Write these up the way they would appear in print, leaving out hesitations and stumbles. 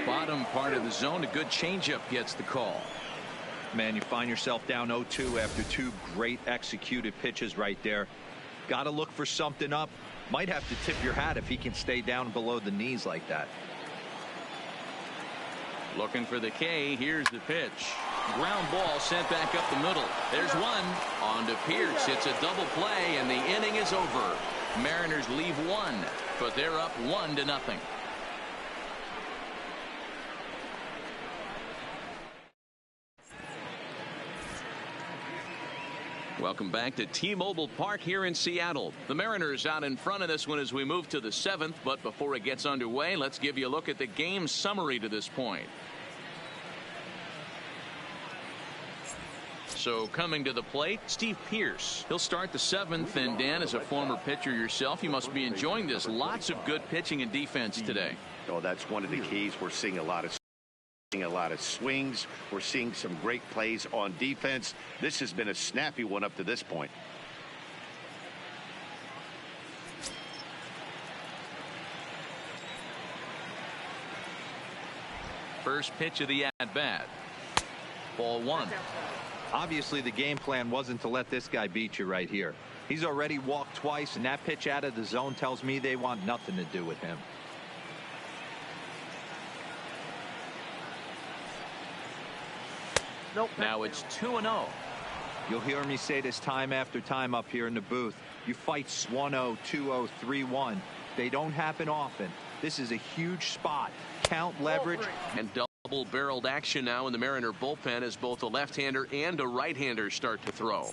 bottom part of the zone. A good changeup gets the call. Man, you find yourself down 0-2 after two great executed pitches right there. Got to look for something up. Might have to tip your hat if he can stay down below the knees like that. Looking for the K. Here's the pitch. Ground ball sent back up the middle. There's one. On to Pierce. It's a double play, and the inning is over. Mariners leave one, but they're up 1-0. Welcome back to T-Mobile Park here in Seattle. The Mariners out in front of this one as we move to the 7th. But before it gets underway, let's give you a look at the game summary to this point. So coming to the plate, Steve Pierce. He'll start the 7th. And Dan, as a former pitcher yourself, you must be enjoying this. Lots of good pitching and defense today. Oh, that's one of the keys. We're seeing a lot of swings. We're seeing some great plays on defense. This has been a snappy one up to this point. First pitch of the at-bat. Ball 1. Obviously, the game plan wasn't to let this guy beat you right here. He's already walked twice, and that pitch out of the zone tells me they want nothing to do with him. Nope. Now it's 2-0. You'll hear me say this time after time up here in the booth. You fight 1-0, 2-0, 3-1. They don't happen often. This is a huge spot. Count, leverage. And double-barreled action now in the Mariner bullpen as both a left-hander and a right-hander start to throw.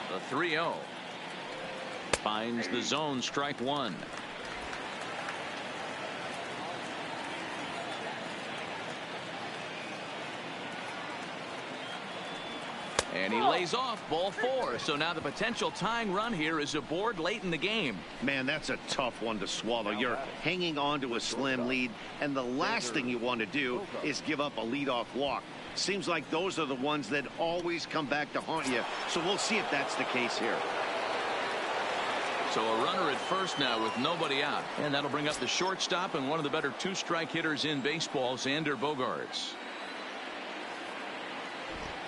The 3-0. Finds the zone, strike one. And he lays off, ball 4. So now the potential tying run here is aboard late in the game. Man, that's a tough one to swallow. You're hanging on to a slim lead, and the last thing you want to do is give up a leadoff walk. Seems like those are the ones that always come back to haunt you. So we'll see if that's the case here. So a runner at first now with nobody out. And that'll bring up the shortstop and one of the better two-strike hitters in baseball, Xander Bogaerts.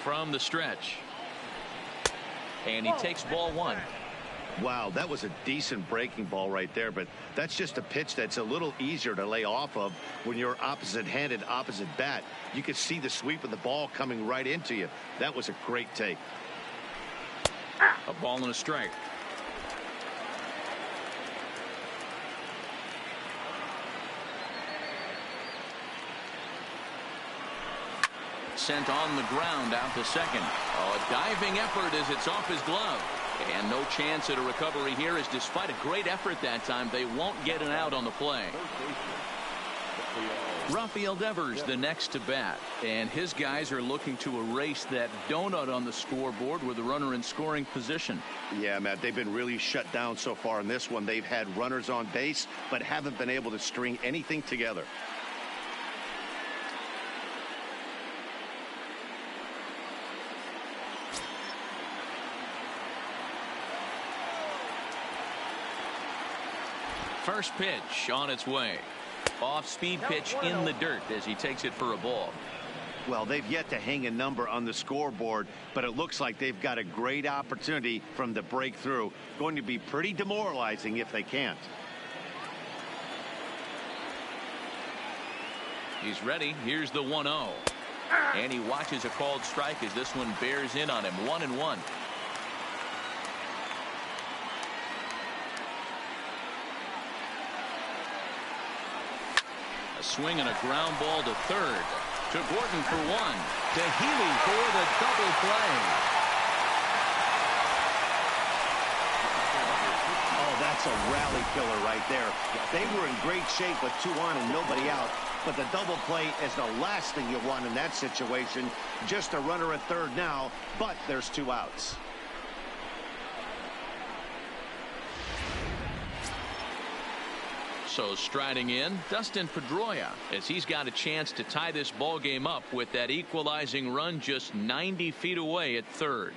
From the stretch. And he takes ball 1. Wow, that was a decent breaking ball right there, but that's just a pitch that's a little easier to lay off of when you're opposite-handed, opposite bat. You could see the sweep of the ball coming right into you. That was a great take. A ball and a strike. Sent on the ground out to second. Oh, a diving effort as it's off his glove. And no chance at a recovery here, as despite a great effort that time, they won't get an out on the play. Rafael Devers the next to bat, and his guys are looking to erase that donut on the scoreboard with the runner in scoring position. Yeah, Matt, they've been really shut down so far in this one. They've had runners on base, but haven't been able to string anything together. First pitch on its way. Off-speed pitch in the dirt as he takes it for a ball. Well, they've yet to hang a number on the scoreboard, but it looks like they've got a great opportunity from the breakthrough. Going to be pretty demoralizing if they can't. He's ready. Here's the 1-0. And he watches a called strike as this one bears in on him. 1-1. Swing and a ground ball to third. To Gordon for 1. To Healy for the double play. Oh, that's a rally killer right there. They were in great shape with 2 on and nobody out. But the double play is the last thing you want in that situation. Just a runner at third now, but there's 2 outs. So striding in, Dustin Pedroia, as he's got a chance to tie this ball game up with that equalizing run just 90 feet away at third.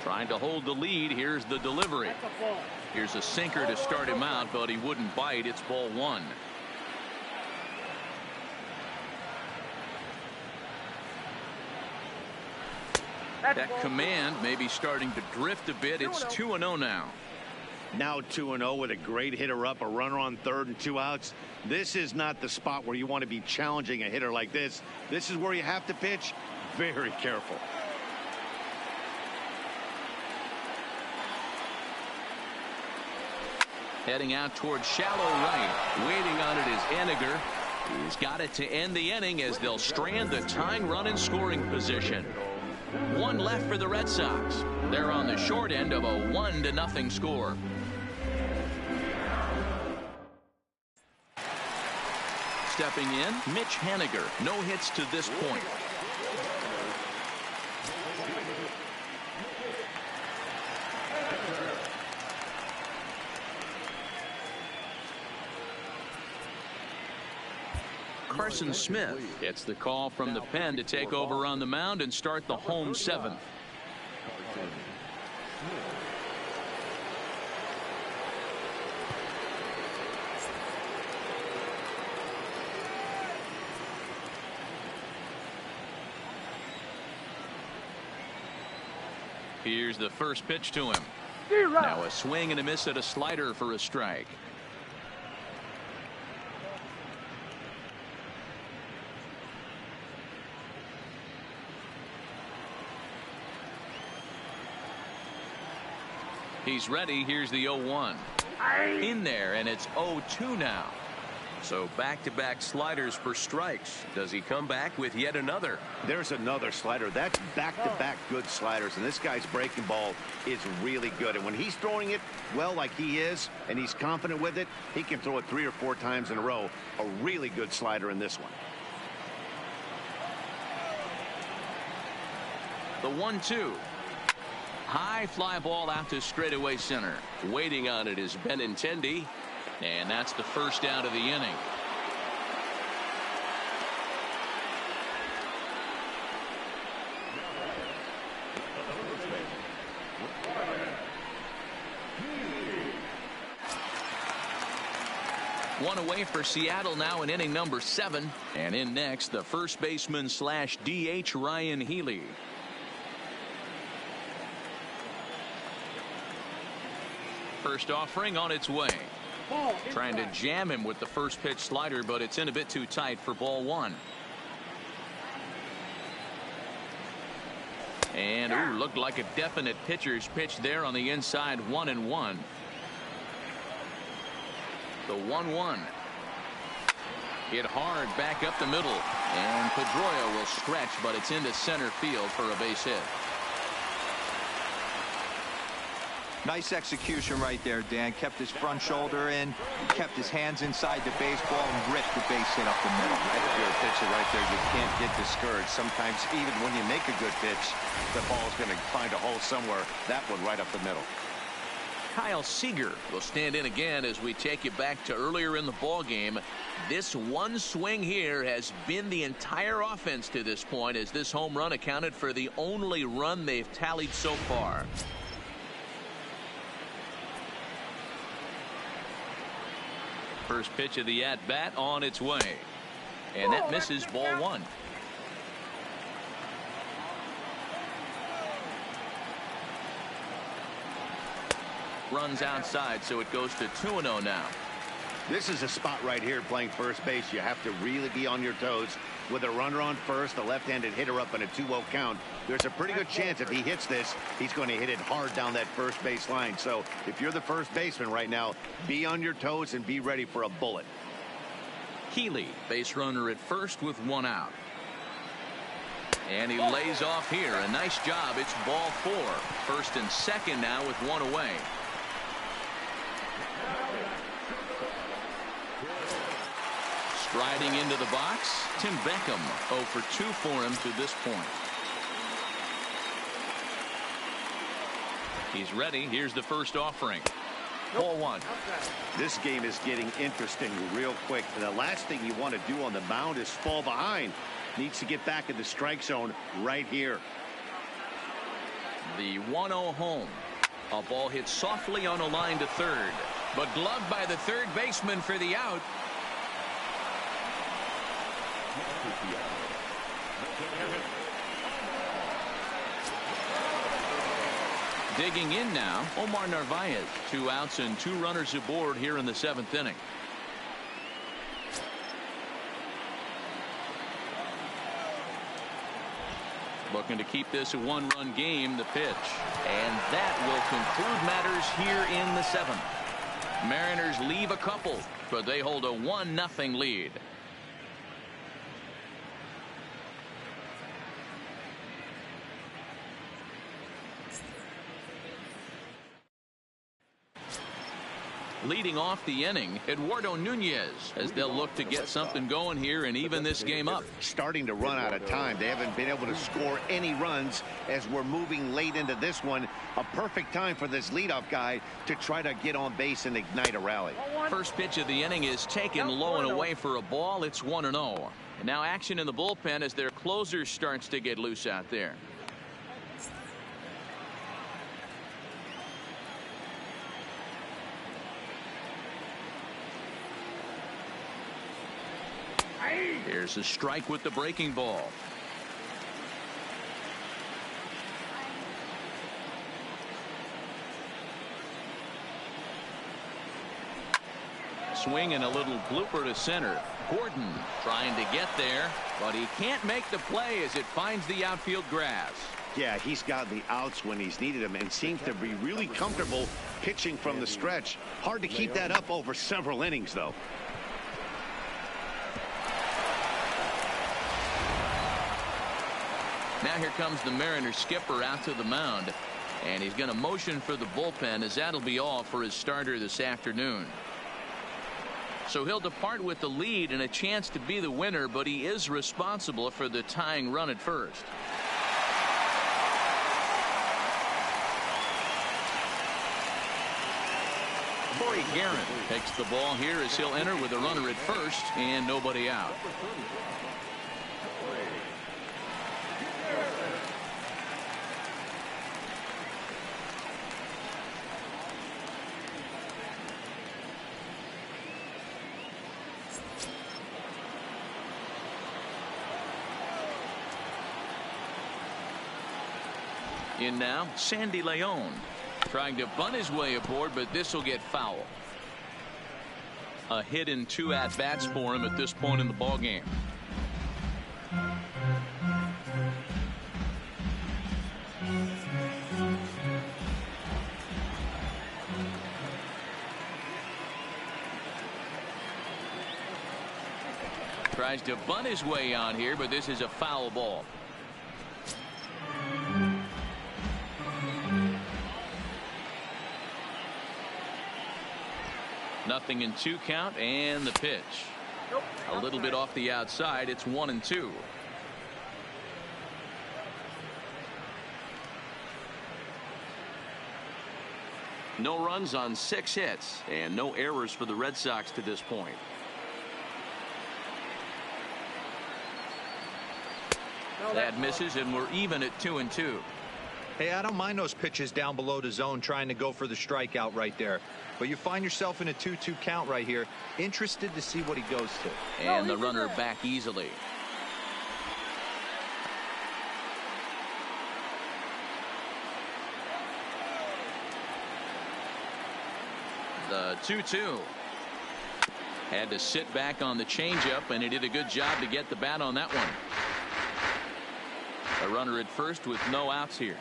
Trying to hold the lead. Here's the delivery. Here's a sinker to start him out, but he wouldn't bite. It's ball one. That command may be starting to drift a bit. It's 2-0 now. Now 2-0 with a great hitter up, a runner on third and 2 outs. This is not the spot where you want to be challenging a hitter like this. This is where you have to pitch very careful. Heading out towards shallow right. Waiting on it is Henniger. He's got it to end the inning as they'll strand the tying run in scoring position. One left for the Red Sox. They're on the short end of a 1-0 score. Stepping in, Mitch Henniger. No hits to this point. Carson Smith gets the call from the pen to take over on the mound and start the home seventh. Here's the first pitch to him. Now a swing and a miss at a slider for a strike. He's ready. Here's the 0-1. In there, and it's 0-2 now. So back-to-back sliders for strikes. Does he come back with yet another? There's another slider. That's back-to-back good sliders, and this guy's breaking ball is really good. And when he's throwing it well like he is, and he's confident with it, he can throw it 3 or 4 times in a row. A really good slider in this one. The 1-2. High fly ball out to straightaway center. Waiting on it is Benintendi, and that's the first out of the inning. One away for Seattle now in inning number 7, and in next the first baseman slash DH Ryan Healy. First offering on its way. Trying to jam him with the first pitch slider, but it's in a bit too tight for ball one. And looked like a definite pitcher's pitch there on the inside. 1-1. The 1-1. Hit hard back up the middle, and Pedroia will stretch, but it's into center field for a base hit. Nice execution right there, Dan. Kept his front shoulder in, kept his hands inside the baseball, and ripped the base hit up the middle. If you're a pitcher right there, you can't get discouraged. Sometimes even when you make a good pitch, the ball's going to find a hole somewhere. That one right up the middle. Kyle Seager will stand in again as we take you back to earlier in the ball game. This one swing here has been the entire offense to this point, as this home run accounted for the only run they've tallied so far. First pitch of the at-bat on its way. And that misses, ball one. Runs outside, so it goes to 2-0 now. This is a spot right here playing first base. You have to really be on your toes. With a runner on first, a left-handed hitter up in a 2-0 count, there's a pretty good chance if he hits this, he's going to hit it hard down that first base line. So if you're the first baseman right now, be on your toes and be ready for a bullet. Healy, base runner at first with one out. And he lays off here. A nice job. It's ball 4. First and second now with one away. Striding into the box, Tim Beckham. 0 for 2 for him to this point. He's ready. Here's the first offering. Ball 1. This game is getting interesting real quick. And the last thing you want to do on the mound is fall behind. Needs to get back in the strike zone right here. The 1-0 home. A ball hit softly on a line to third, but gloved by the third baseman for the out. Digging in now, Omar Narvaez. 2 outs and 2 runners aboard here in the 7th inning. Looking to keep this a 1-run game. The pitch. And that will conclude matters here in the 7th. Mariners leave a couple, but they hold a 1-0 lead. Leading off the inning, Eduardo Nunez, as they'll look to get something going here and even this game up. Starting to run out of time. They haven't been able to score any runs as we're moving late into this one. A perfect time for this leadoff guy to try to get on base and ignite a rally. First pitch of the inning is taken low and away for a ball. It's 1-0. And now action in the bullpen as their closer starts to get loose out there. Here's a strike with the breaking ball. Swing and a little blooper to center. Gordon trying to get there, but he can't make the play as it finds the outfield grass. Yeah, he's got the outs when he's needed them and seems to be really comfortable pitching from the stretch. Hard to keep that up over several innings, though. Now here comes the Mariners skipper out to the mound, and he's going to motion for the bullpen as that'll be all for his starter this afternoon. So he'll depart with the lead and a chance to be the winner, but he is responsible for the tying run at first. Corey Guerin takes the ball here as he'll enter with a runner at first and nobody out. In now, Sandy Leon trying to bunt his way aboard, but this will get foul. A hit in 2 at-bats for him at this point in the ball game. Tries to bunt his way on here, but this is a foul ball. Nothing in 2 count, and the pitch. A little bit off the outside. It's 1-2. No runs on 6 hits and no errors for the Red Sox to this point. That misses, and we're even at 2-2. Hey, I don't mind those pitches down below the zone trying to go for the strikeout right there. But you find yourself in a 2-2 count right here. Interested to see what he goes to. And the runner back easily. The 2-2. Had to sit back on the changeup, and he did a good job to get the bat on that one. A runner at first with no outs here.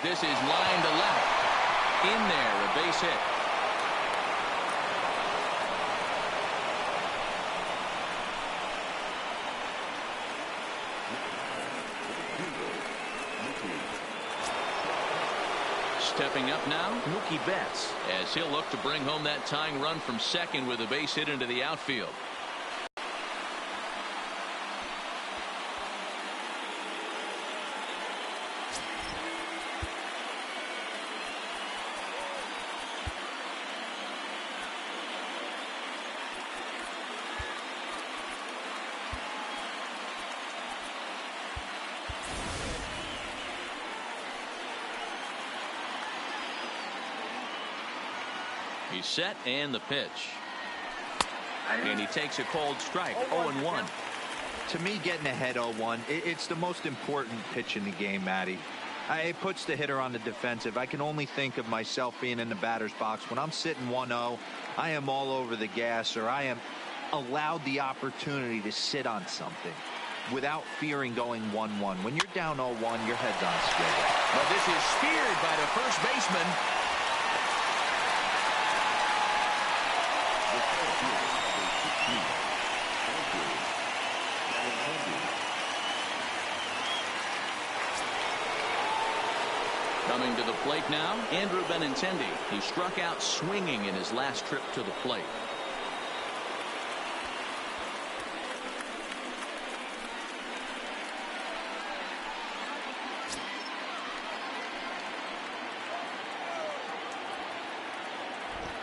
This is line to left. In there, a base hit. Stepping up now, Mookie Betts, as he'll look to bring home that tying run from second with a base hit into the outfield. He's set and the pitch. And he takes a cold strike. 0-1. To me, getting ahead 0-1, it's the most important pitch in the game, Matty. It puts the hitter on the defensive. I can only think of myself being in the batter's box. When I'm sitting 1-0, I am all over the gas, or I am allowed the opportunity to sit on something without fearing going 1-1. When you're down 0-1, your head's on schedule. But this is speared by the first baseman. Coming to the plate now, Andrew Benintendi. He struck out swinging in his last trip to the plate.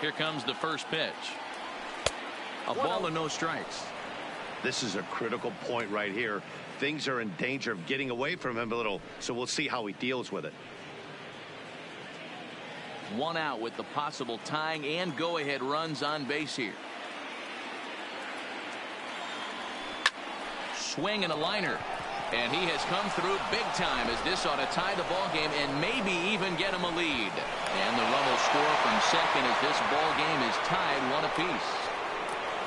Here comes the first pitch. A ball and no strikes. This is a critical point right here. Things are in danger of getting away from him a little, so we'll see how he deals with it. One out with the possible tying and go-ahead runs on base here. Swing and a liner. And he has come through big time, as this ought to tie the ball game and maybe even get him a lead. And the run will score from second as this ball game is tied 1 apiece.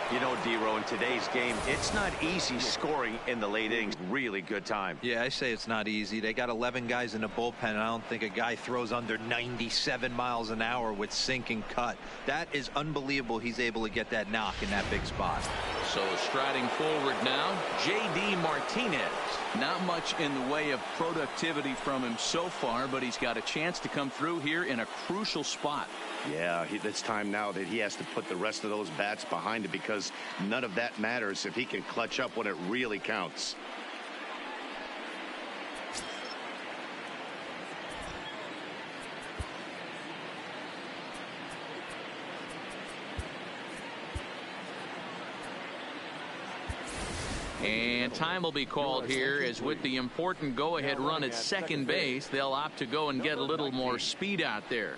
You know, D-Row, in today's game, it's not easy scoring in the late innings. Really good time. Yeah, I say it's not easy. They got 11 guys in the bullpen, and I don't think a guy throws under 97 miles an hour with sink and cut. That is unbelievable. He's able to get that knock in that big spot. So striding forward now, J.D. Martinez. Not much in the way of productivity from him so far, but he's got a chance to come through here in a crucial spot. Yeah, it's time now that he has to put the rest of those bats behind it, because none of that matters if he can clutch up when it really counts. And time will be called here, as with the important go-ahead run at second base, they'll opt to go and get a little more speed out there.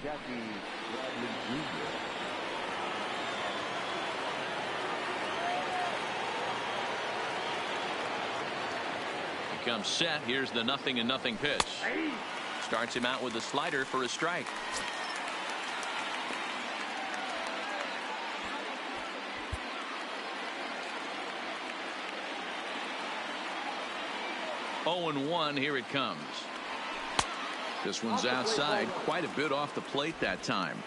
He comes set. Here's the 0-0 pitch. Starts him out with a slider for a strike. Oh, 0-1. Here it comes. This one's outside, quite a bit off the plate that time.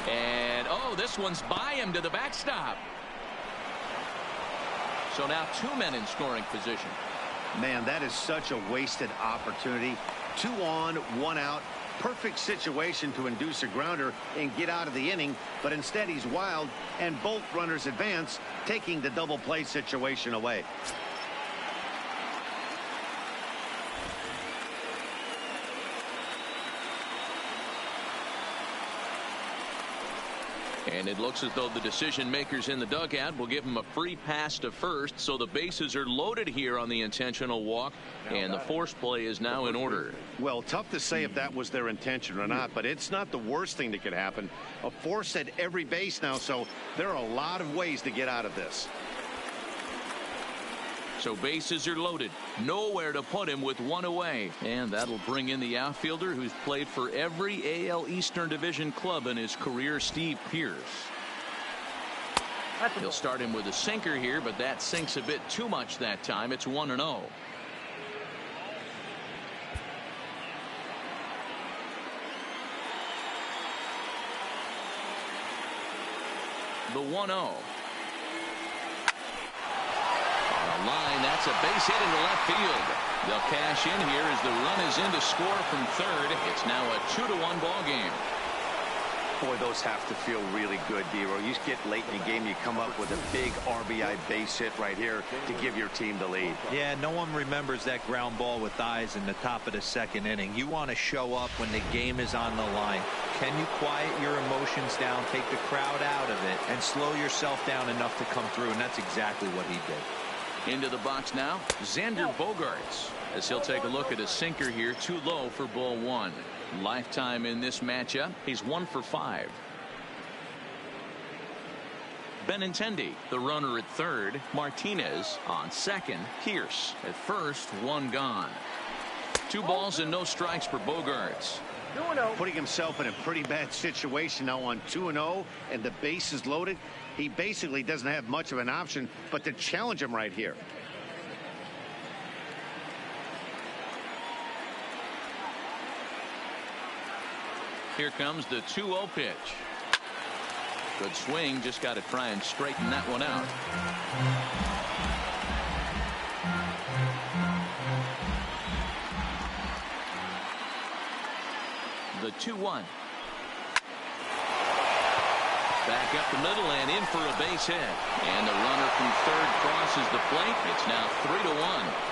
And oh, this one's by him to the backstop. So now 2 men in scoring position. Man, that is such a wasted opportunity. 2 on, 1 out. Perfect situation to induce a grounder and get out of the inning, but instead he's wild, and both runners advance, taking the double play situation away. And it looks as though the decision makers in the dugout will give him a free pass to first, so the bases are loaded here on the intentional walk, and the force play is now in order. Well, tough to say if that was their intention or not, but it's not the worst thing that could happen. A force at every base now, so there are a lot of ways to get out of this. So bases are loaded, nowhere to put him with 1 away, and that'll bring in the outfielder who's played for every AL Eastern Division club in his career, Steve Pearce. He'll start him with a sinker here, but that sinks a bit too much that time. It's 1-0. The 1-0. Line, that's a base hit into left field. They'll cash in here as the run is in to score from third. It's now a 2-1 ball game. Boy, those have to feel really good, D-Row. You get late in the game, you come up with a big RBI base hit right here to give your team the lead. Yeah, no one remembers that ground ball with eyes in the top of the second inning. You want to show up when the game is on the line. Can you quiet your emotions down, take the crowd out of it, and slow yourself down enough to come through? And that's exactly what he did. Into the box now, Xander Bogaerts, as he'll take a look at a sinker here, too low for ball one. Lifetime in this matchup, he's 1 for 5. Benintendi, the runner at third. Martinez on second. Pierce at first. One gone. 2 balls and no strikes for Bogaerts. Putting himself in a pretty bad situation now on 2-0 and the base is loaded. He basically doesn't have much of an option but to challenge him right here. Here comes the 2-0 pitch. Good swing, just got to try and straighten that one out. The 2-1. Back up the middle and in for a base hit. And the runner from third crosses the plate. It's now 3-1.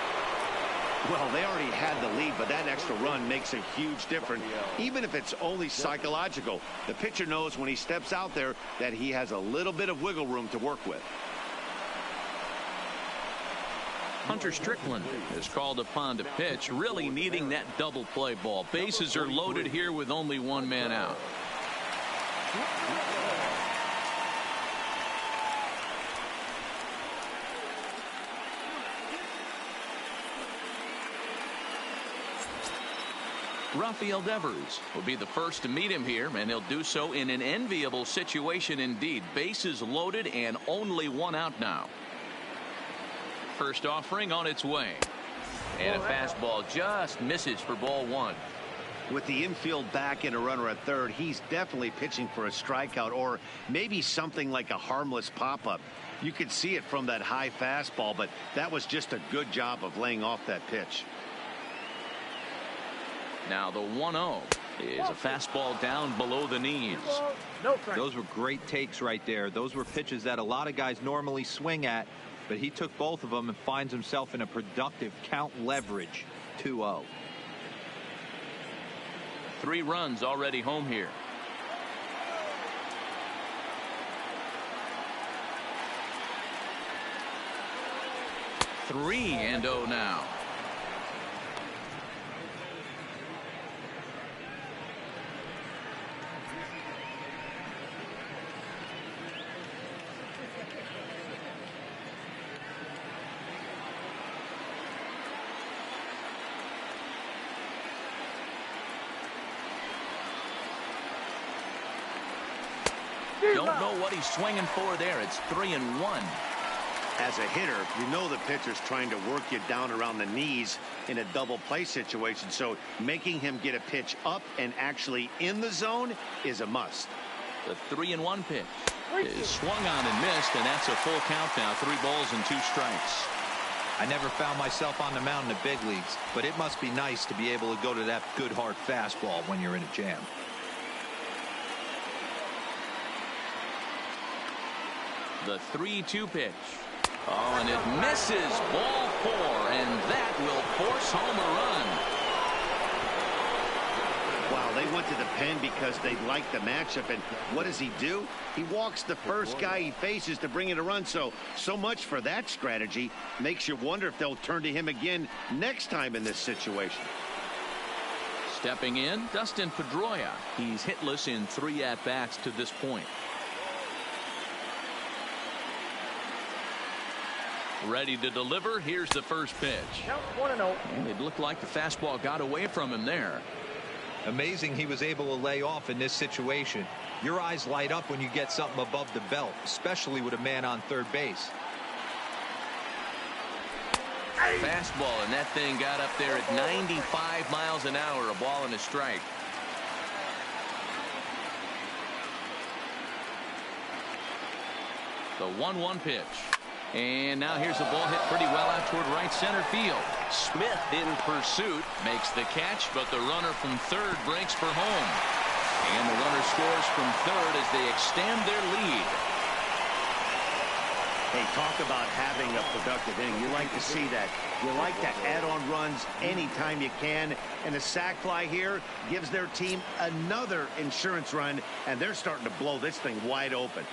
Well, they already had the lead, but that extra run makes a huge difference, even if it's only psychological. The pitcher knows when he steps out there that he has a little bit of wiggle room to work with. Hunter Strickland is called upon to pitch, really needing that double play ball. Bases are loaded here with only 1 man out. Rafael Devers will be the first to meet him here, and he'll do so in an enviable situation indeed. Bases loaded and only 1 out now. First offering on its way. And a fastball just misses for ball 1. With the infield back and a runner at third, he's definitely pitching for a strikeout or maybe something like a harmless pop-up. You could see it from that high fastball, but that was just a good job of laying off that pitch. Now the 1-0 is a fastball down below the knees. Those were great takes right there. Those were pitches that a lot of guys normally swing at, but he took both of them and finds himself in a productive count leverage 2-0. 3 runs already home here. Three and 0 now. Don't know what he's swinging for there. It's 3-1. As a hitter, you know the pitcher's trying to work you down around the knees in a double play situation, so making him get a pitch up and actually in the zone is a must. The 3-1 pitch is swung on and missed, and that's a full count now. 3 balls and 2 strikes. I never found myself on the mound in the big leagues, but it must be nice to be able to go to that good hard fastball when you're in a jam. The 3-2 pitch. Oh, and it misses. Ball 4, and that will force home a run. Wow, they went to the pen because they liked the matchup, and what does he do? He walks the first guy he faces to bring in a run, so much for that strategy. Makes you wonder if they'll turn to him again next time in this situation. Stepping in, Dustin Pedroia. He's hitless in 3 at-bats to this point. Ready to deliver. Here's the first pitch. 1-0. And it looked like the fastball got away from him there. Amazing he was able to lay off in this situation. Your eyes light up when you get something above the belt, especially with a man on third base. Fastball, and that thing got up there at 95 miles an hour. A ball and a strike. The 1-1 pitch. And now here's the ball hit pretty well out toward right center field. Smith in pursuit makes the catch, but the runner from third breaks for home. And the runner scores from third as they extend their lead. Hey, talk about having a productive inning. You like to see that. You like to add on runs anytime you can. And the sac fly here gives their team another insurance run, and they're starting to blow this thing wide open.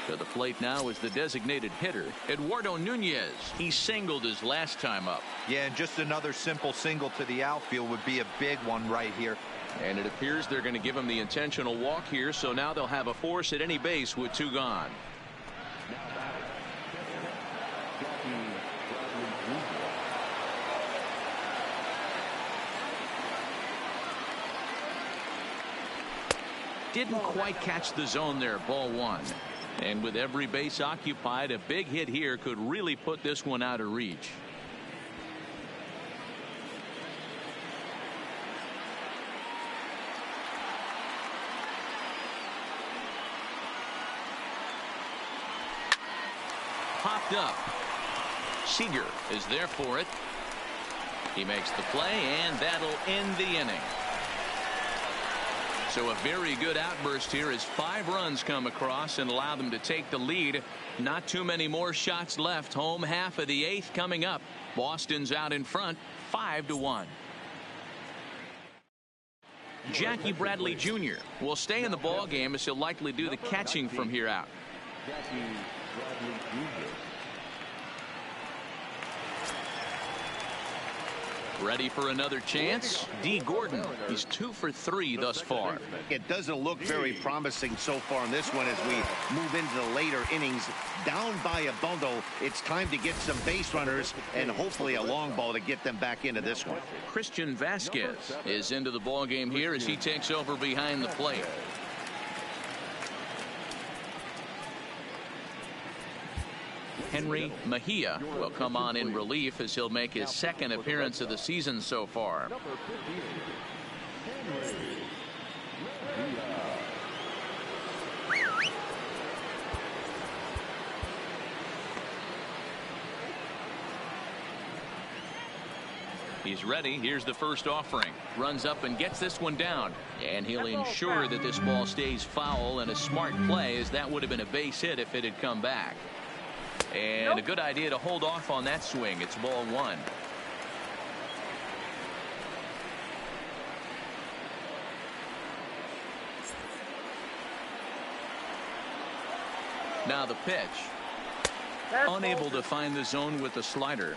To the plate now is the designated hitter, Eduardo Nunez. He singled his last time up. Yeah, and just another simple single to the outfield would be a big one right here. And it appears they're going to give him the intentional walk here, so now they'll have a force at any base with 2 gone. Didn't quite catch the zone there. Ball 1. And with every base occupied, a big hit here could really put this one out of reach. Popped up. Seager is there for it. He makes the play, and that'll end the inning. So a very good outburst here as 5 runs come across and allow them to take the lead. Not too many more shots left. Home half of the 8th coming up. Boston's out in front 5-1. Jackie Bradley Jr. will stay in the ball game as he'll likely do the catching from here out. Jackie Bradley Jr. Ready for another chance. D. Gordon. He's 2 for 3 thus far. It doesn't look very promising so far in this one as we move into the later innings. Down by a bundle, it's time to get some base runners and hopefully a long ball to get them back into this one. Christian Vasquez is into the ball game here as he takes over behind the plate. Henry Mejia will come on in relief as he'll make his 2nd appearance of the season so far. He's ready. Here's the first offering. Runs up and gets this one down. And he'll ensure that this ball stays foul, and a smart play, as that would have been a base hit if it had come back. And a good idea to hold off on that swing. It's ball 1. Now the pitch. Unable to find the zone with the slider.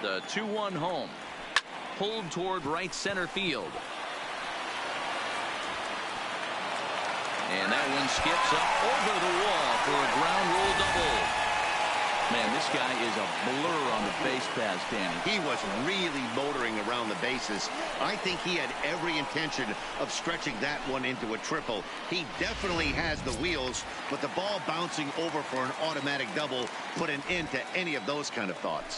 The 2-1 home. Pulled toward right center field. And that one skips up over the wall for a ground rule double. Man, this guy is a blur on the base paths, Danny. He was really motoring around the bases. I think he had every intention of stretching that one into a triple. He definitely has the wheels, but the ball bouncing over for an automatic double put an end to any of those kind of thoughts.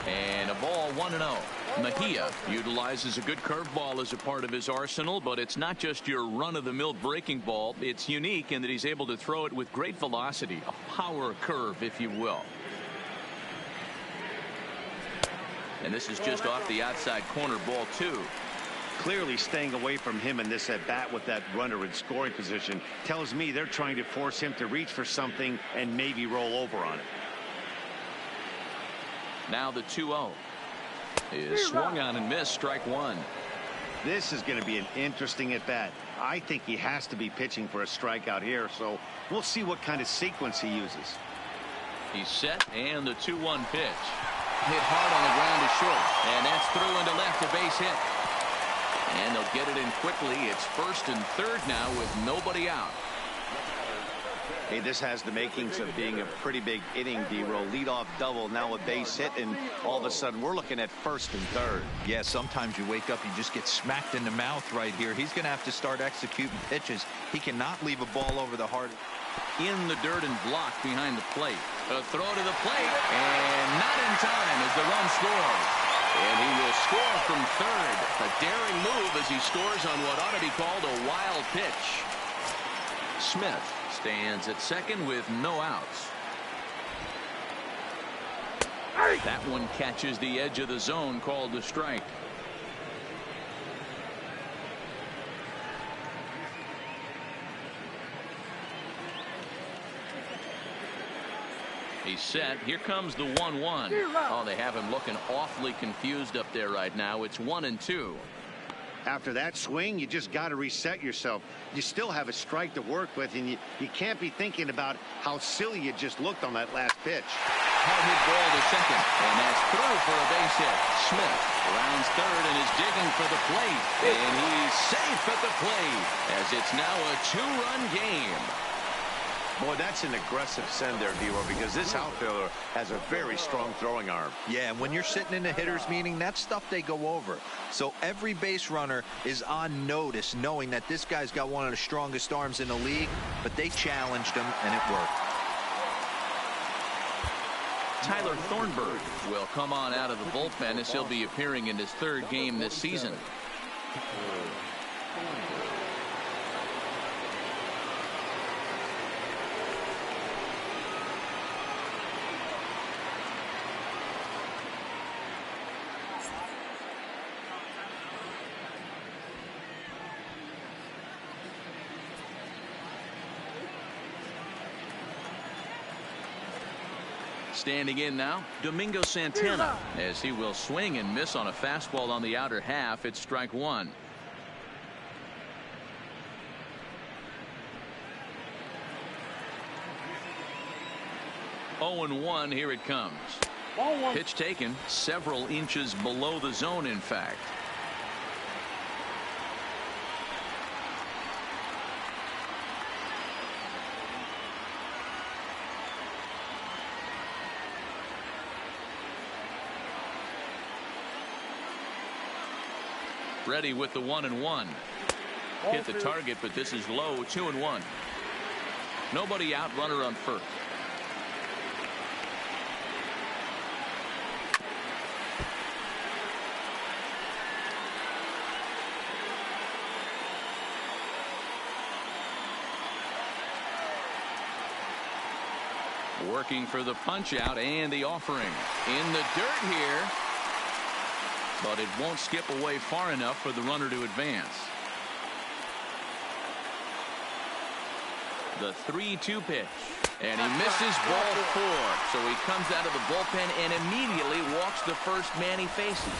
And a ball 1-0. Mejia utilizes a good curveball as a part of his arsenal, but it's not just your run-of-the-mill breaking ball. It's unique in that he's able to throw it with great velocity, a power curve, if you will. And this is just off the outside corner, ball 2. Clearly staying away from him in this at-bat with that runner in scoring position tells me they're trying to force him to reach for something and maybe roll over on it. Now the 2-0 is swung on and missed. Strike 1. This is going to be an interesting at-bat. I think he has to be pitching for a strikeout here, so we'll see what kind of sequence he uses. He's set, and the 2-1 pitch. Hit hard on the ground to short, and that's through into left, a base hit. And they'll get it in quickly. It's 1st and 3rd now with nobody out. Hey, this has the makings of being a pretty big inning, D-Roll. Leadoff double, now a base hit, and all of a sudden we're looking at 1st and 3rd. Yeah, sometimes you wake up, you just get smacked in the mouth right here. He's going to have to start executing pitches. He cannot leave a ball over the heart. In the dirt and blocked behind the plate. A throw to the plate, and not in time as the run scores. And he will score from 3rd. A daring move as he scores on what ought to be called a wild pitch. Smith stands at 2nd with no outs. That one catches the edge of the zone, called a strike. He's set. Here comes the 1-1. Oh, they have him looking awfully confused up there right now. It's 1-2. After that swing, you just got to reset yourself. You still have a strike to work with, and you can't be thinking about how silly you just looked on that last pitch. Hard hit ball to second, and that's through for a base hit. Smith rounds third and is digging for the plate, and he's safe at the plate as it's now a 2-run game. Boy, that's an aggressive send there, D-Roy, because this outfielder has a very strong throwing arm. Yeah, and when you're sitting in a hitter's meeting, that's stuff they go over. So every base runner is on notice, knowing that this guy's got one of the strongest arms in the league, but they challenged him, and it worked. Tyler Thornburg will come on out of the bullpen as he'll be appearing in his third game this season. Standing in now, Domingo Santana, as he will swing and miss on a fastball on the outer half. It's strike one. Oh, and 1. Here it comes. Pitch taken several inches below the zone, in fact. Ready with the 1-1. Hit the target, but this is low. 2-1. Nobody out. Runner on first. Working for the punch out and the offering in the dirt here. But it won't skip away far enough for the runner to advance. The 3-2 pitch. And he misses ball 4. So he comes out of the bullpen and immediately walks the first man he faces.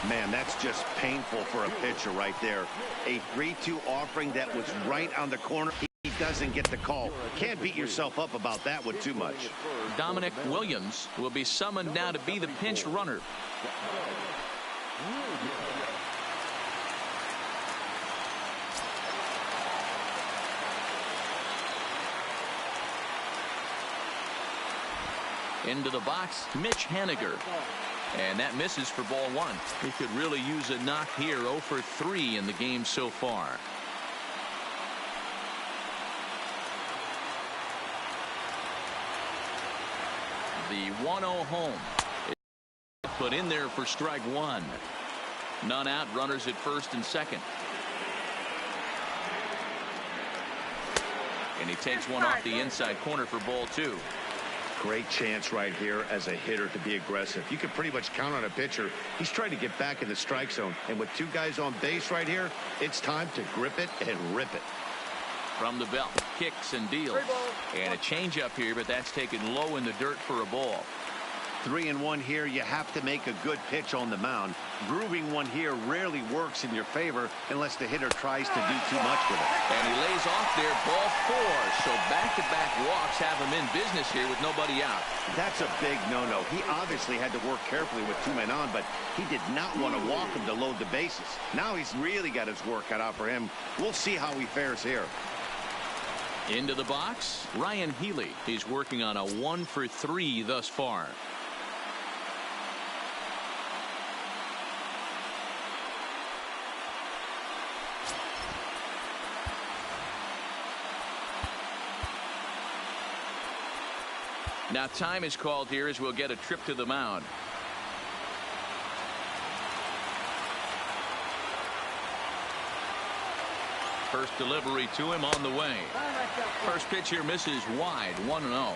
Man, that's just painful for a pitcher right there. A 3-2 offering that was right on the corner. He doesn't get the call. Can't beat yourself up about that one too much. Dominic Williams will be summoned now to be the pinch runner. Into the box, Mitch Haniger. And that misses for ball 1. He could really use a knock here. 0 for 3 in the game so far. The 1-0 home. Put in there for strike 1. None out. Runners at first and second. And he takes one off the inside corner for ball 2. Great chance right here as a hitter to be aggressive. You can pretty much count on a pitcher. He's trying to get back in the strike zone. And with 2 guys on base right here, it's time to grip it and rip it. From the belt, kicks and deals. And a changeup here, but that's taken low in the dirt for a ball. 3-1 here. You have to make a good pitch on the mound. Grooving one here rarely works in your favor unless the hitter tries to do too much with it. And he lays off there, ball 4. So back-to-back walks have him in business here with nobody out. That's a big no-no. He obviously had to work carefully with 2 men on, but he did not want to walk him to load the bases. Now he's really got his work cut out for him. We'll see how he fares here. Into the box, Ryan Healy. He's working on a 1 for 3 thus far. Now time is called here as we'll get a trip to the mound. First delivery to him on the way. First pitch here misses wide. 1-0.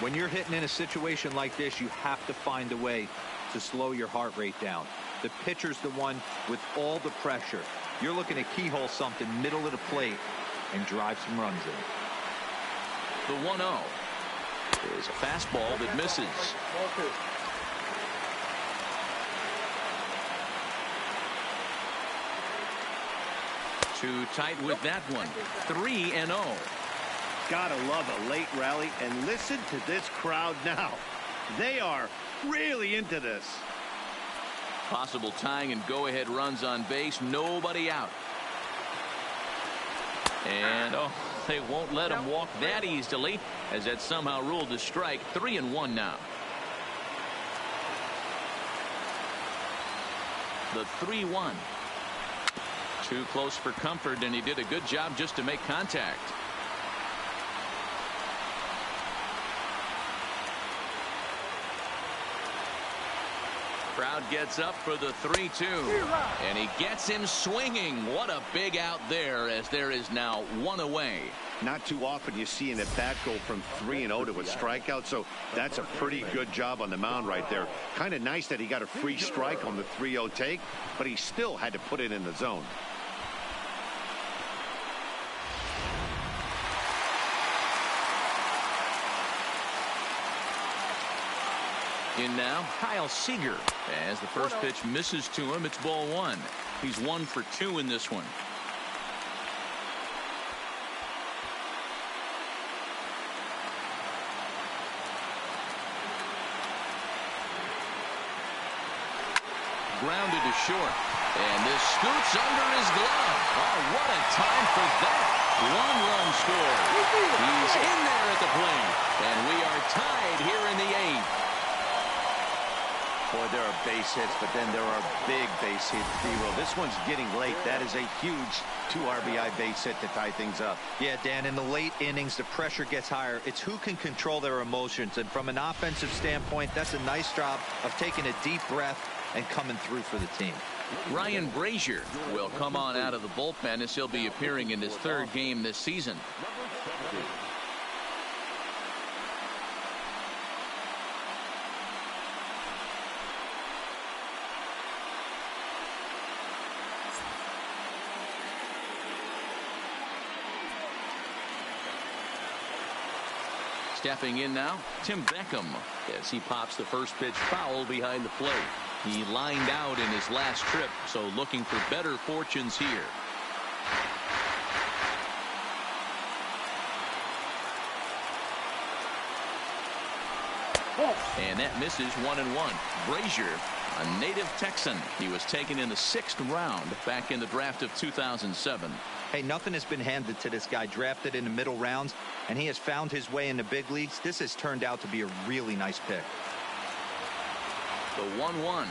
When you're hitting in a situation like this, you have to find a way to slow your heart rate down. The pitcher's the one with all the pressure. You're looking to keyhole something middle of the plate and drive some runs in. The 1-0. is a fastball that misses. Too tight with that one. 3-0. Gotta love a late rally, and listen to this crowd now. They are really into this. Possible tying and go-ahead runs on base. Nobody out. And they won't let him walk that easily, as that somehow ruled a strike. 3-1 now. The 3-1. Too close for comfort, and he did a good job just to make contact. Crowd gets up for the 3-2, and he gets him swinging. What a big out there, as there is now one away. Not too often you see an at-bat go from 3-0 to a strikeout, so that's a pretty good job on the mound right there. Kind of nice that he got a free strike on the 3-0 take, but he still had to put it in the zone. In now, Kyle Seager. As the first pitch misses to him, it's ball one. He's 1 for 2 in this one. Grounded to short. And this scoots under his glove. Oh, what a time for that. 1 run score. He's in there at the plate. And we are tied here in the 8th. Boy, there are base hits, but then there are big base hits, D-Roll. This one's getting late. That is a huge 2 RBI base hit to tie things up. Yeah, Dan, in the late innings, the pressure gets higher. It's who can control their emotions. And from an offensive standpoint, that's a nice job of taking a deep breath and coming through for the team. Ryan Brazier will come on out of the bullpen, as he'll be appearing in his 3rd game this season. Stepping in now, Tim Beckham, as he pops the first pitch foul behind the plate. He lined out in his last trip, so looking for better fortunes here. And that misses 1-1. Brazier, a native Texan. He was taken in the 6th round back in the draft of 2007. Hey, nothing has been handed to this guy. Drafted in the middle rounds, and he has found his way in the big leagues. This has turned out to be a really nice pick. The 1-1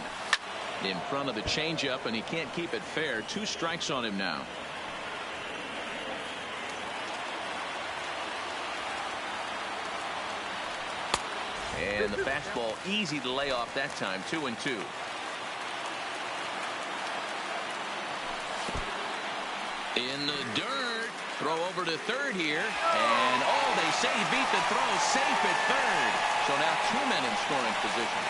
in front of the changeup, and he can't keep it fair. 2 strikes on him now. And the fastball easy to lay off that time. 2-2. In the dirt. Throw over to third here. And they say he beat the throw. Safe at third. So now 2 men in scoring position.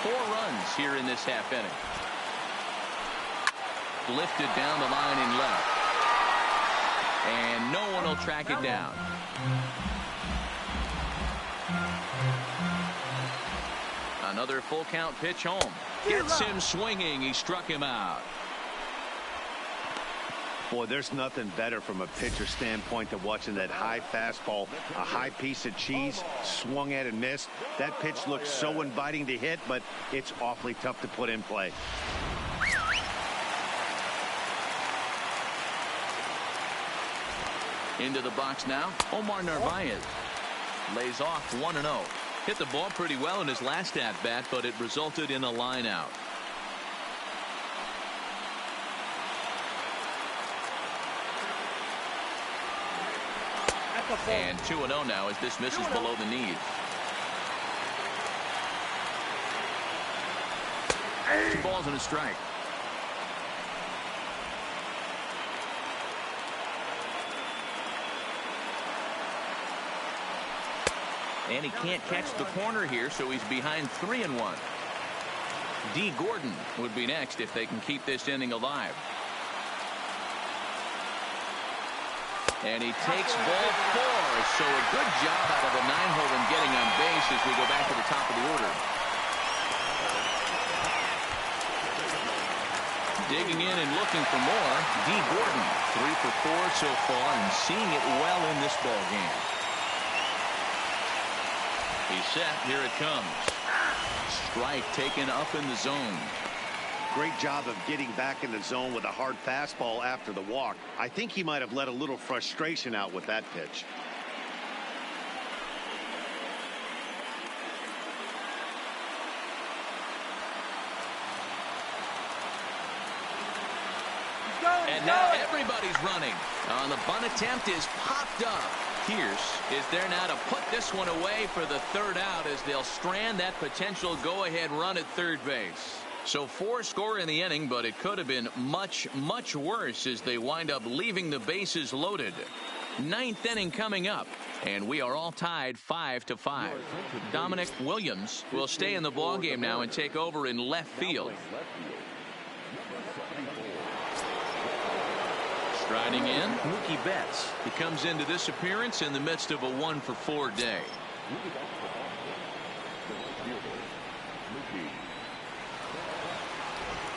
Four runs here in this half inning. Lifted down the line in left. And no one will track it down. Another full count pitch home. Gets him swinging. He struck him out. Boy, there's nothing better from a pitcher standpoint than watching that high fastball, a high piece of cheese, swung at and missed. That pitch looks so inviting to hit, but it's awfully tough to put in play. Into the box now, Omar Narvaez lays off 1-0. Hit the ball pretty well in his last at-bat, but it resulted in a line out. And 2-0 now as this misses below the knees. Balls and a strike. And he can't catch the corner here, so he's behind 3-1. D. Gordon would be next if they can keep this inning alive. And he takes ball 4. So a good job out of the 9-hole in getting on base as we go back to the top of the order. Digging in and looking for more, D. Gordon. 3 for 4 so far and seeing it well in this ball game. He's set. Here it comes. Strike taken up in the zone. Great job of getting back in the zone with a hard fastball after the walk. I think he might have let a little frustration out with that pitch. And now everybody's running. On the bunt attempt is popped up. Pierce is there now to put this one away for the 3rd out as they'll strand that potential go-ahead run at third base. So 4 score in the inning, but it could have been much, much worse as they wind up leaving the bases loaded. 9th inning coming up, and we are all tied 5-5. Dominic Williams will stay in the ballgame now and take over in left field. Striding in, Mookie Betts. He comes into this appearance in the midst of a 1-for-4 day.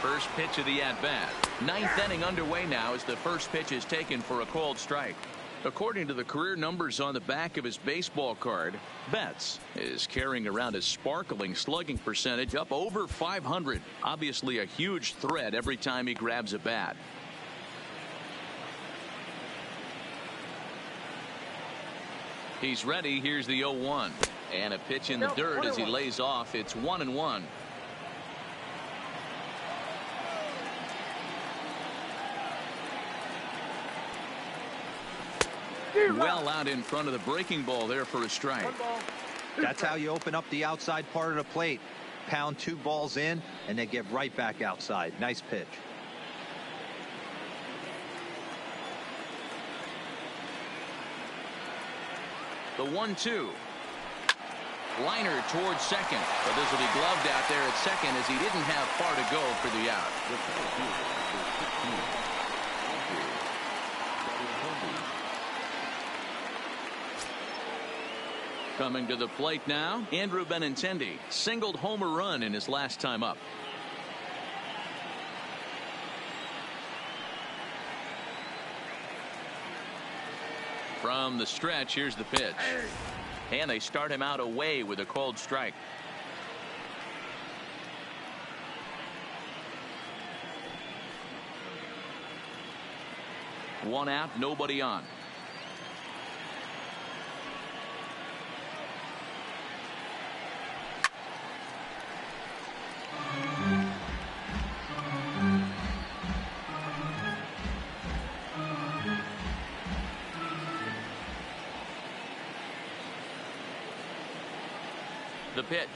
First pitch of the at-bat. 9th inning underway now as the first pitch is taken for a called strike. According to the career numbers on the back of his baseball card, Betts is carrying around a sparkling slugging percentage up over 500. Obviously a huge threat every time he grabs a bat. He's ready. Here's the 0-1. And a pitch in the dirt as he lays off. It's 1-1. Well out in front of the breaking ball there for a strike. That's how you open up the outside part of the plate. Pound 2 balls in and then get right back outside. Nice pitch. The 1-2. Liner towards second, but this will be gloved out there at second as he didn't have far to go for the out. Coming to the plate now, Andrew Benintendi singled home a run in his last time up. From the stretch, here's the pitch. And they start him out away with a called strike. One out, nobody on. The pitch.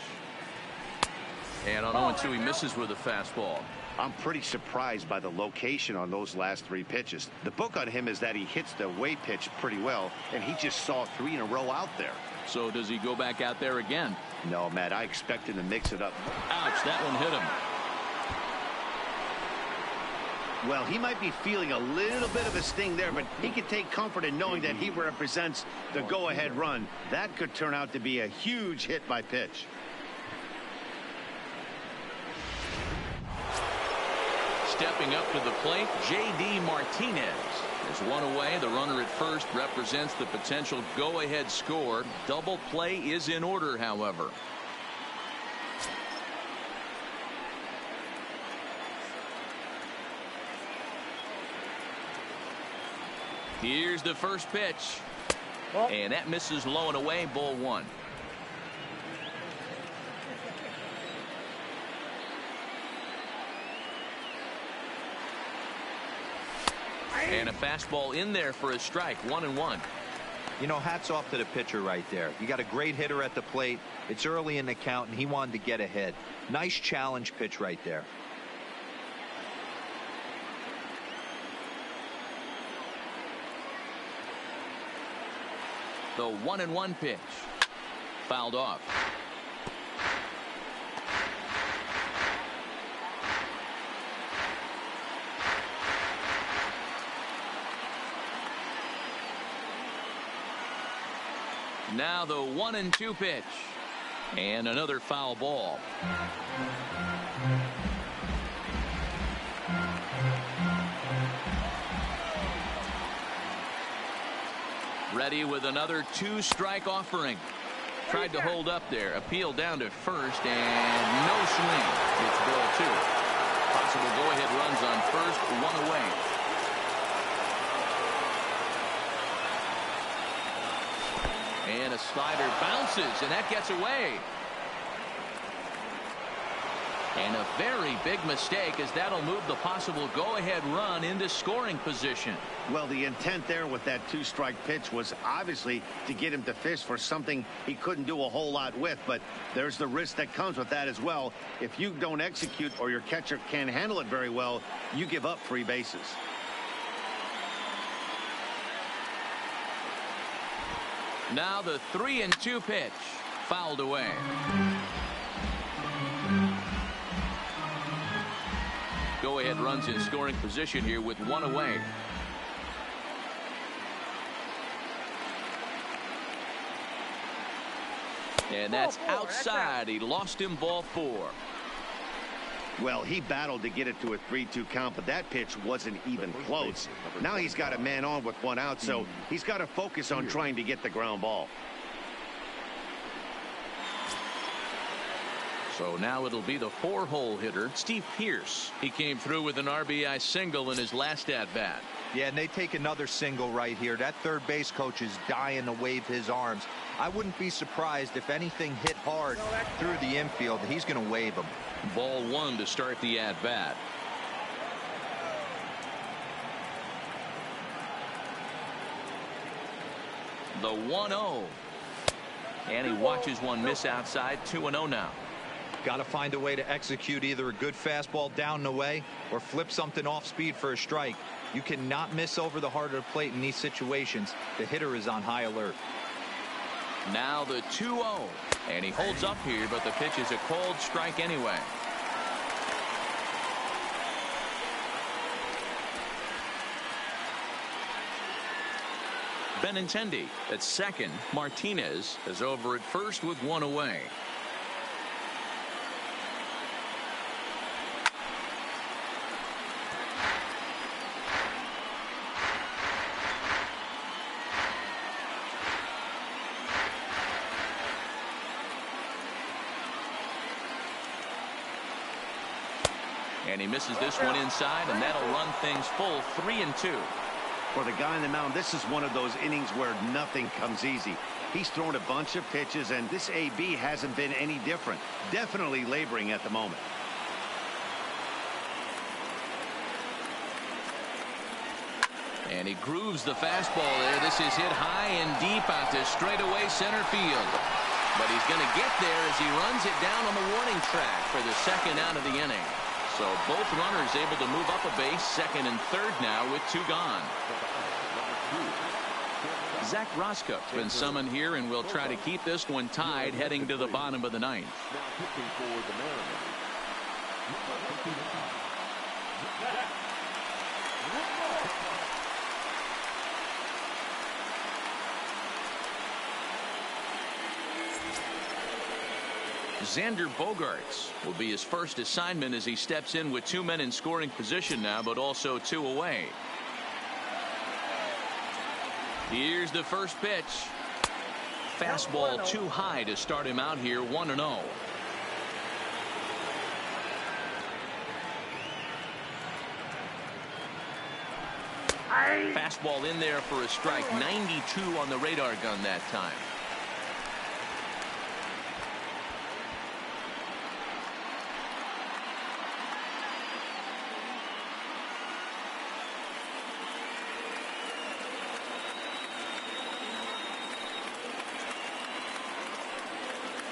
And on 0-2 he misses with a fastball. I'm pretty surprised by the location on those last 3 pitches. The book on him is that he hits the away pitch pretty well, and he just saw 3 in a row out there. So does he go back out there again? No, Matt, I expect him to mix it up. Ouch, that one hit him. Well, he might be feeling a little bit of a sting there, but he can take comfort in knowing that he represents the go-ahead run. That could turn out to be a huge hit by pitch. Stepping up to the plate, J.D. Martinez. There's one away. The runner at first represents the potential go-ahead score. Double play is in order, however. Here's the first pitch. And that misses low and away, ball 1. And a fastball in there for a strike, 1-1. You know, hats off to the pitcher right there. You got a great hitter at the plate. It's early in the count, and he wanted to get ahead. Nice challenge pitch right there. The 1-1 pitch. Fouled off. Now the 1-2 pitch. And another foul ball. Ready with another 2-strike offering. Tried to hold up there. Appeal down to first and no swing. It's ball 2. Possible go-ahead runs on first, 1 away. And a slider bounces, and that gets away. And a very big mistake, as that'll move the possible go-ahead run into scoring position. Well, the intent there with that 2-strike pitch was obviously to get him to fish for something he couldn't do a whole lot with, but there's the risk that comes with that as well. If you don't execute or your catcher can't handle it very well, you give up free bases. Now the 3-2 pitch. Fouled away. Go-ahead runs in scoring position here with 1 away. And that's outside. He lost him, ball 4. Well, he battled to get it to a 3-2 count, but that pitch wasn't even close. Now he's got a man on with 1 out, so he's got to focus on trying to get the ground ball. So now it'll be the 4-hole hitter, Steve Pearce. He came through with an RBI single in his last at-bat. Yeah, and they take another single right here. That third base coach is dying to wave his arms. I wouldn't be surprised if anything hit hard through the infield. He's going to wave them. Ball 1 to start the at-bat. The 1-0. And he watches one miss outside. 2-0 now. Got to find a way to execute either a good fastball down and away or flip something off speed for a strike. You cannot miss over the heart of the plate in these situations. The hitter is on high alert. Now the 2-0. And he holds up here, but the pitch is a cold strike anyway. Benintendi at second. Martinez is over at first with 1 away. And he misses this one inside, and that'll run things full. 3-2. For the guy on the mound, this is one of those innings where nothing comes easy. He's thrown a bunch of pitches, and this AB hasn't been any different. Definitely laboring at the moment. And he grooves the fastball there. This is hit high and deep out to straightaway center field. But he's going to get there as he runs it down on the warning track for the second out of the inning. So both runners able to move up a base, second and third now with 2 gone. Zach Roscoe's been summoned here, and will try to keep this one tied heading to the bottom of the 9th. Xander Bogaerts will be his first assignment as he steps in with 2 men in scoring position now, but also 2 away. Here's the first pitch. Fastball too high to start him out here. 1-0. Fastball in there for a strike. 92 on the radar gun that time.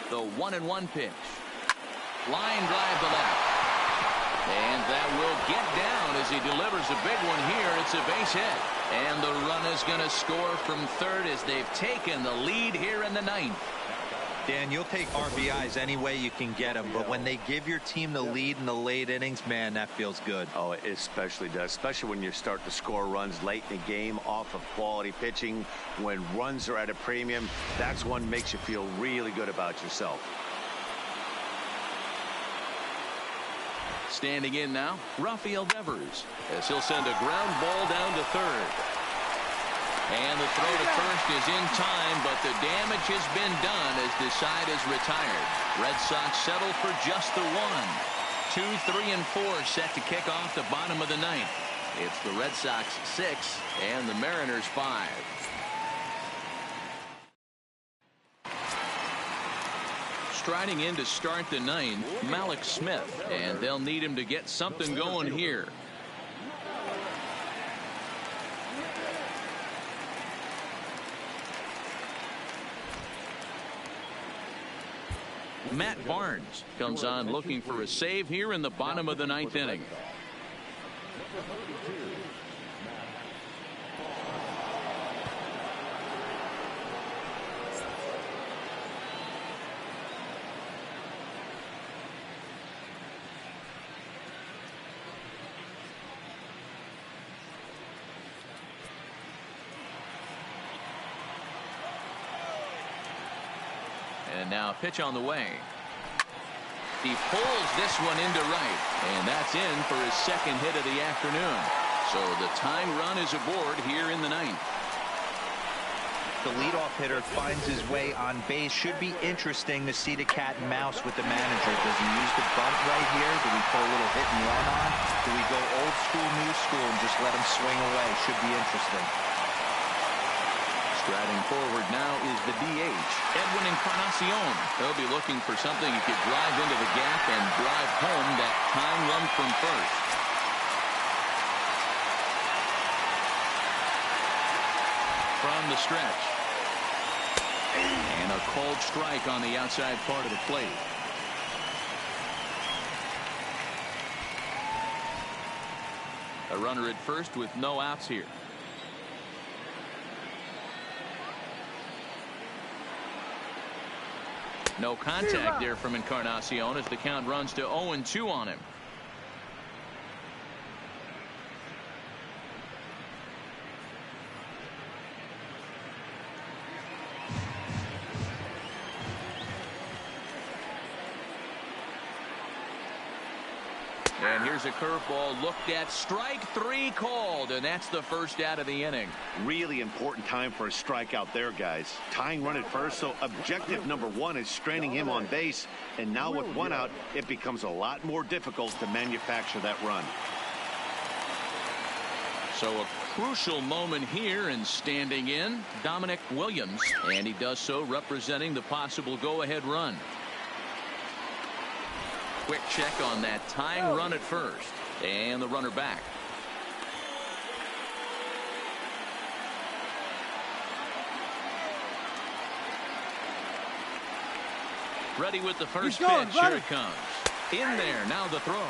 The 1-1 pitch. Line drive to left. And that will get down as he delivers a big one here. It's a base hit. And the run is going to score from third as they've taken the lead here in the 9th. Dan, you'll take RBIs any way you can get them, but when they give your team the lead in the late innings, man, that feels good. Oh, it especially does, especially when you start to score runs late in the game off of quality pitching. When runs are at a premium, that's one makes you feel really good about yourself. Standing in now, Rafael Devers, as he'll send a ground ball down to third. And the throw to first is in time, but the damage has been done as the side is retired. Red Sox settle for just the one. 2, 3, and 4 set to kick off the bottom of the ninth. It's the Red Sox 6 and the Mariners 5. Striding in to start the ninth, Malik Smith, and they'll need him to get something going here. Matt Barnes comes on looking for a save here in the bottom of the ninth inning. And now pitch on the way. He pulls this one into right, and that's in for his second hit of the afternoon. So the tying run is aboard here in the ninth. The leadoff hitter finds his way on base. Should be interesting to see the cat and mouse with the manager. Does he use the bunt right here? Do we put a little hit and run on? Do we go old school, new school, and just let him swing away? Should be interesting. Striding forward now is the DH, Edwin Encarnacion. They'll be looking for something he could drive into the gap and drive home that tying run from first. From the stretch. And a called strike on the outside part of the plate. A runner at first with no outs here. No contact there from Encarnacion as the count runs to 0-2 on him. And here's a curveball looked at. Strike 3 called, and that's the first out of the inning. Really important time for a strikeout there, guys. Tying run at first, so objective number 1 is stranding him on base. And now with 1 out, it becomes a lot more difficult to manufacture that run. So a crucial moment here, and standing in, Dominic Williams. And he does so representing the possible go-ahead run. Quick check on that tying run at first, and the runner back. Ready with the first pitch. Here it comes. In there, now the throw. Way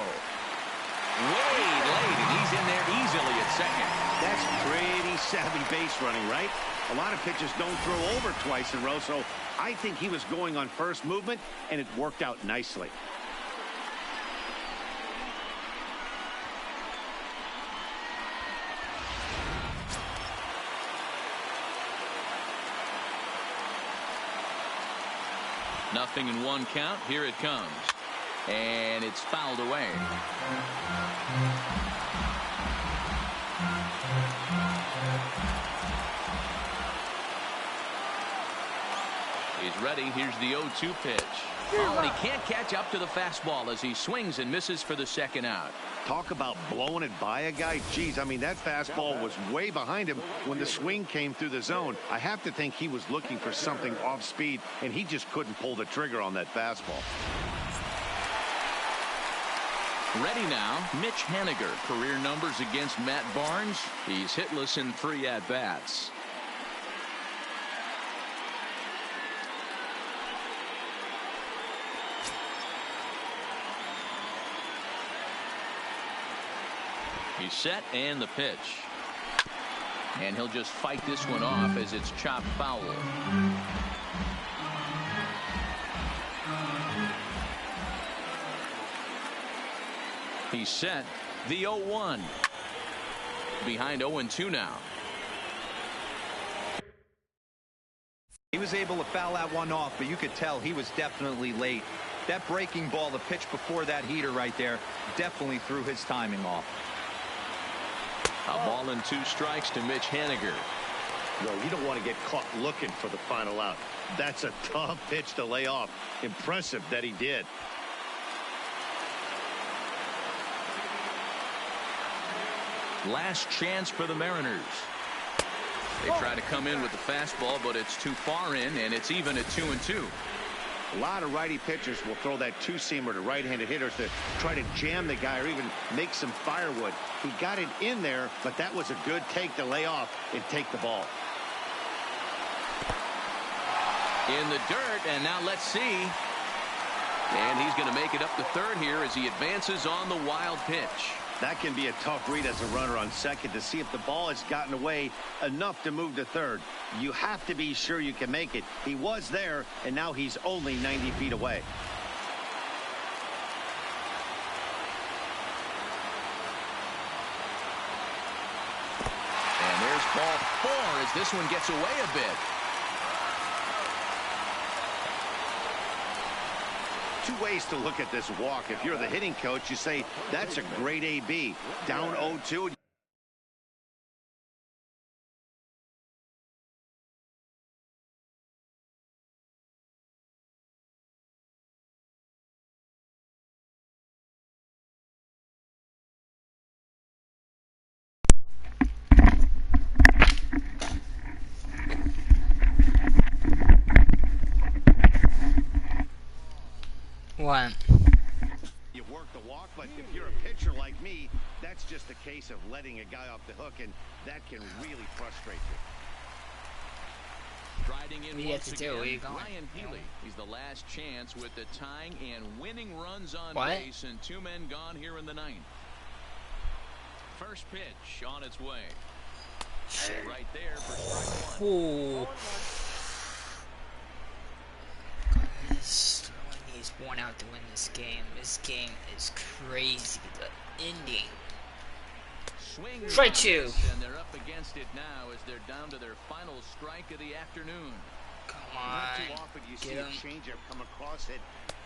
late, and he's in there easily at second. That's pretty savvy base running, right? A lot of pitchers don't throw over twice in a row, so I think he was going on first movement, and it worked out nicely. Nothing in 1 count. Here it comes. And it's fouled away. He's ready. Here's the 0-2 pitch. Oh, and he can't catch up to the fastball as he swings and misses for the second out. Talk about blowing it by a guy. Geez, I mean, that fastball was way behind him when the swing came through the zone. I have to think he was looking for something off speed, and he just couldn't pull the trigger on that fastball. Ready now, Mitch Haniger. Career numbers against Matt Barnes. He's hitless in 3 at-bats. He's set, and the pitch. And he'll just fight this one off as it's chopped foul. He's set the 0-1. Behind 0-2 now. He was able to foul that one off, but you could tell he was definitely late. That breaking ball, the pitch before that heater right there, definitely threw his timing off. A ball and 2 strikes to Mitch Haniger. No, you don't want to get caught looking for the final out. That's a tough pitch to lay off. Impressive that he did. Last chance for the Mariners. They try to come in with the fastball, but it's too far in, and it's even at 2-2. A lot of righty pitchers will throw that two-seamer to right-handed hitters to try to jam the guy or even make some firewood. He got it in there, but that was a good take to lay off and take the ball. In the dirt, and now let's see. And he's going to make it up to third here as he advances on the wild pitch. That can be a tough read as a runner on second to see if the ball has gotten away enough to move to third. You have to be sure you can make it. He was there, and now he's only 90 feet away. And there's ball 4 as this one gets away a bit. Two ways to look at this walk. If you're the hitting coach, you say that's a great AB. Down 0-2. What? You work the walk, but if you're a pitcher like me, that's just a case of letting a guy off the hook, and that can really frustrate you. Striding in What do you have once to do? again, Where you going? Ryan Healy. He's the last chance with the tying and winning runs on What? base, and 2 men gone here in the 9th. First pitch on its way. Right there for strike 1. Oh. He's worn out to win this game. This game is crazy. The ending. Swing Strike and 2. miss, and they're up against it now as they're down to their final strike of the afternoon. Come Not too on. often you Get see a him. changeup come across at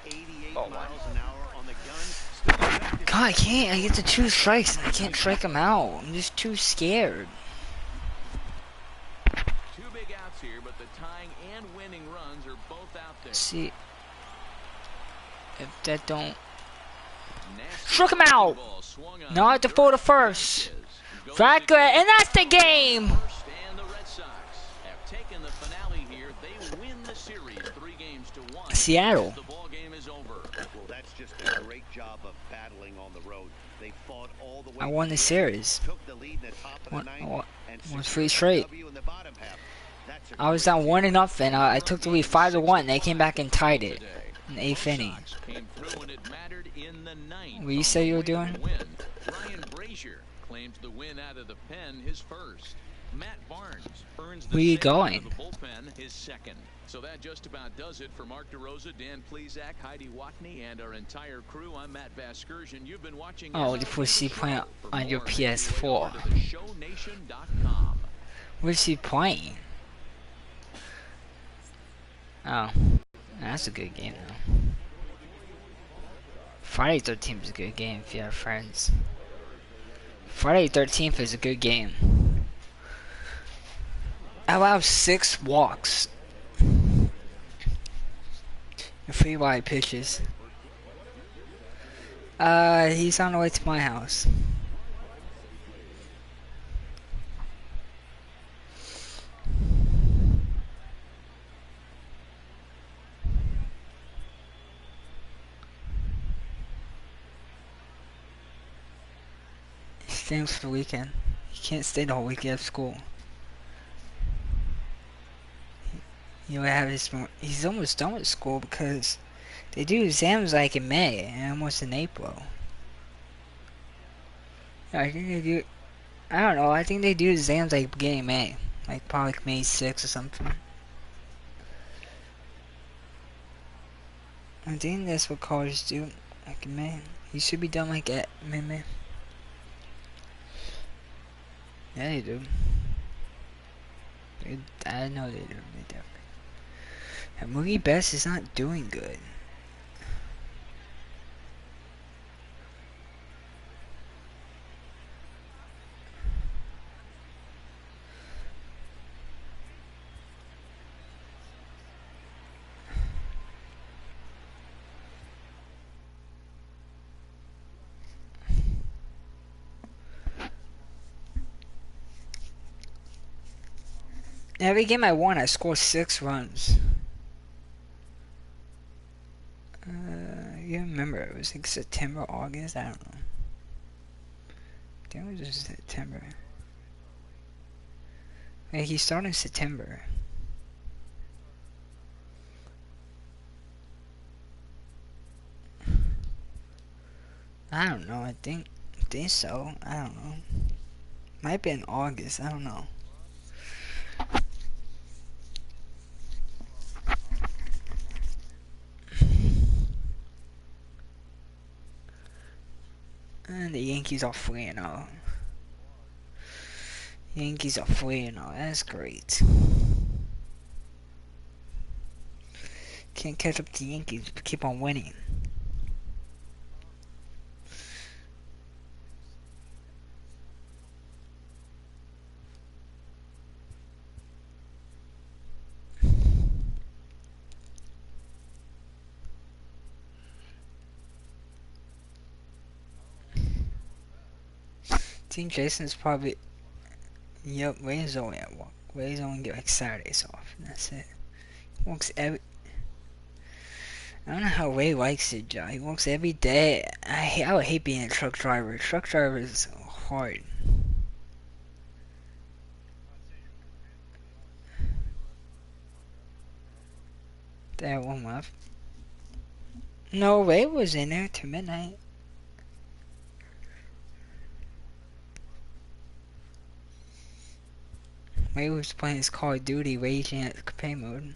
88 Oh, miles an hour on the gun. Still effective. God, I can't. I get the 2 strikes and I can't strike them out. I'm just too scared. 2 big outs here, but the tying and winning runs are both out there. See, if that don't. Nasty Struck him out. ball swung on. Not to for the first. Strike good, and that's the game. First, and the Red Sox have taken the finale here. They win the series 3-1. Seattle. The ball game is over. Well, that's just a great job of battling on the road. They fought all the way. I won the series. Took the lead in the top of the Won- ninth won- and won secured 3 the straight. W in the bottom half. That's a I was down 1-0. I took the lead 5-1. They came back and tied it in the 8th inning. Sox came through and it mattered in the 9th. What you say you were doing? Ryan Brazier claims the win out of the pen, his first. Matt Barnes earns the Where you save out going? of the bullpen, his second. So that just about does it for Mark DeRosa, Dan Plezak, Heidi Watney, and our entire crew. I'm Matt Vasgersian. You've been watching. Oh, the first he playing For on your more, make your way PS4. over to theshownation.com. Where's he playing? Oh, that's a good game though. Friday 13th is a good game if you have friends. Friday 13th is a good game. I allowed 6 walks. And 3 wide pitches. He's on the way to my house. Staying for the weekend. He can't stay the whole week. He has school. He'll have his. He's almost done with school because they do exams like in May and almost in April. I think they do. I don't know. I think they do exams like beginning of May, like probably like May 6th or something. I think that's what colleges do, like in May. He should be done like that, man. Yeah, they do. I know they do. They definitely. And Mookie Betts is not doing good. Every game I won, I scored 6 runs. You remember, it was like September, August, I don't know. I think it was just September. Like, he started in September. I don't know, I think so. I don't know. Might be in August, I don't know. And the Yankees are 3-0. Yankees are 3-0. That's great. Can't catch up to the Yankees, but keep on winning. Team Jason's probably. Yep, Ray's only at work. Ray's only get like Saturdays off, and that's it. Works every. I don't know how Ray likes it, Joe. He works every day. I would hate being a truck driver. Truck driver is hard. They have one left. No, Ray was in there till midnight. Ray was playing his Call of Duty, raging at campaign mode.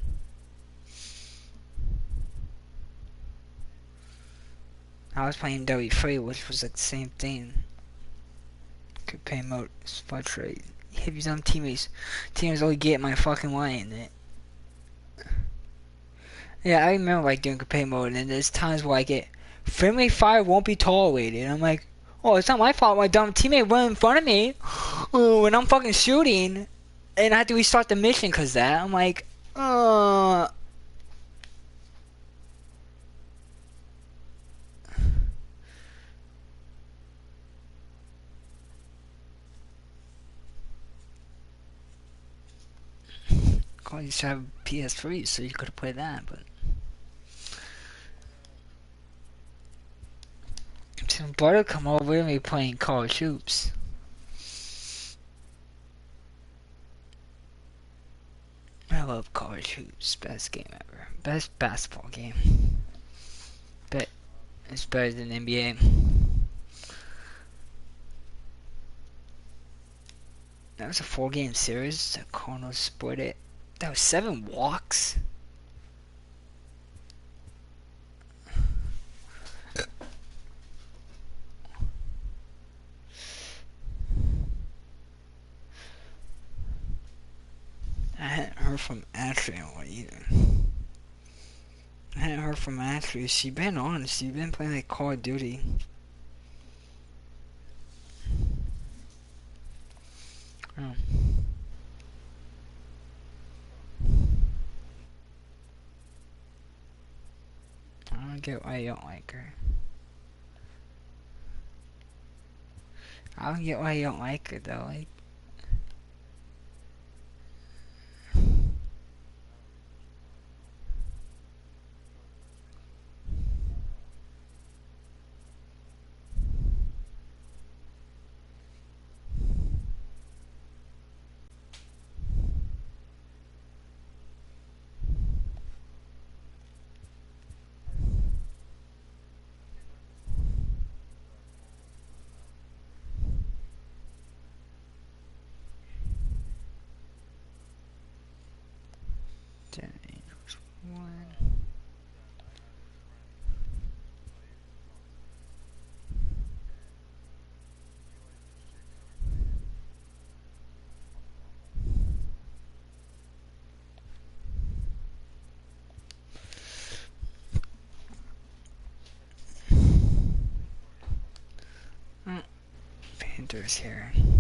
I was playing W3, which was like the same thing. Campaign mode is frustrating. Hit your own teammates. Teammates only get my fucking way in it. Yeah, I remember like doing campaign mode, and there's times where I get friendly fire won't be tolerated. And I'm like, oh, it's not my fault. My dumb teammate went in front of me when I'm fucking shooting, and I had to restart the mission because that. I'm like, God, you used to have PS3, so you could have played that, but. Some brother come over with me playing college hoops. I love college hoops. Best game ever. Best basketball game. Bet it's better than NBA. That was a 4-game series. The Cardinals split it. That was 7 walks. I hadn't heard from Ashley either. I hadn't heard from Ashley. She's been on. She's been playing like Call of Duty. Oh. I don't get why you don't like her. I don't get why you don't like her though. Like. Raptors here.